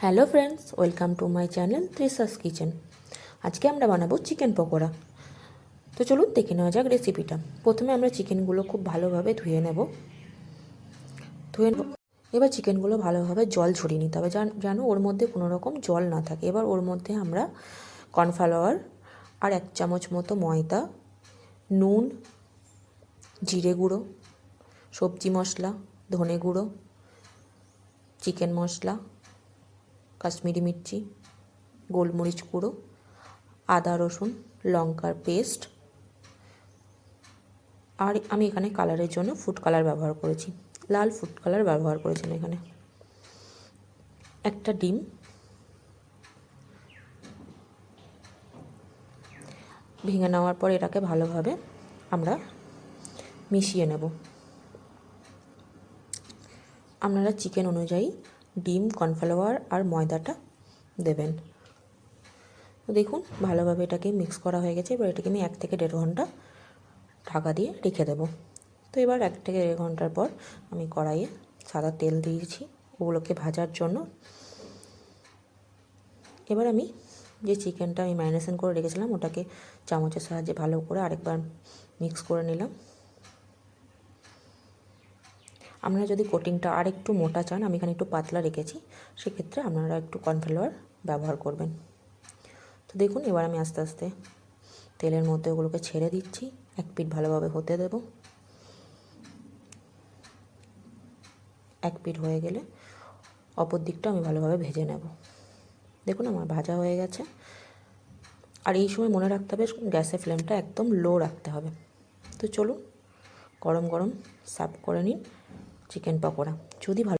Hello friends, welcome to my channel Trisha's kitchen. আজকে আমরা বানাবো চিকেন পকোড়া। তো চলুন দেখে নেওয়া যাক রেসিপিটা। প্রথমে আমরা চিকেনগুলো খুব ভালোভাবে ধুয়ে নেব। এবার চিকেনগুলো ভালোভাবে জল ছড়িয়ে নিতে হবে, যেন ওর মধ্যে কোনো রকম জল না থাকে। এবার ওর মধ্যে আমরা কর্নফ্লাওয়ার আর 1 চামচ মতো ময়দা, নুন, জিরে গুঁড়ো, সবজি মশলা, ধনে গুঁড়ো, চিকেন মশলা, কাশ্মীরি মির্চি, গোলমরিচ গুঁড়ো, আদা রসুন লঙ্কার পেস্ট, আর আমি এখানে কালারের জন্য ফুড কালার ব্যবহার করেছি, লাল ফুড কালার ব্যবহার করেছেন এখানে। একটা ডিম, ভেঙে নেওয়ার পর এটাকে ভালোভাবে আমরা মিশিয়ে নেব। আপনারা চিকেন অনুযায়ী ডিম, কর্নফ্লাওয়ার আর ময়দাটা দেবেন। তো দেখুন ভালোভাবে এটাকে মিক্স করা হয়ে গেছে। এবার এটাকে আমি 1 থেকে 1.5 ঘন্টা ঢাকা দিয়ে রেখে দেবো। তো এবার 1 থেকে 1.5 ঘন্টার পর আমি কড়াইয়ে সাদা তেল দিয়েছি ওগুলোকে ভাজার জন্য। এবার আমি যে চিকেনটা আমি ম্যারিনেশন করে রেখেছিলাম ওটাকে চামচের সাহায্যে ভালো করে আরেকবার মিক্স করে নিলাম। আপনারা যদি কোটিংটা আর একটু মোটা চান, আমি এখানে একটু পাতলা রেখেছি, সেক্ষেত্রে আপনারা একটু কর্নফ্লাওয়ার ব্যবহার করবেন। তো দেখুন এবার আমি আস্তে আস্তে তেলের মধ্যে ওগুলোকে ছেড়ে দিচ্ছি। এক পিঠ ভালোভাবে হতে দেব। এক পিঠ হয়ে গেলে অপর দিকটা আমি ভালোভাবে ভেজে নেব। দেখুন আমার ভাজা হয়ে গেছে। আর এই সময় মনে রাখতে হবে গ্যাসের ফ্লেমটা একদম লো রাখতে হবে। তো চলুন গরম গরম সার্ভ করে নিন চিকেন পকোড়া। যদি ভালো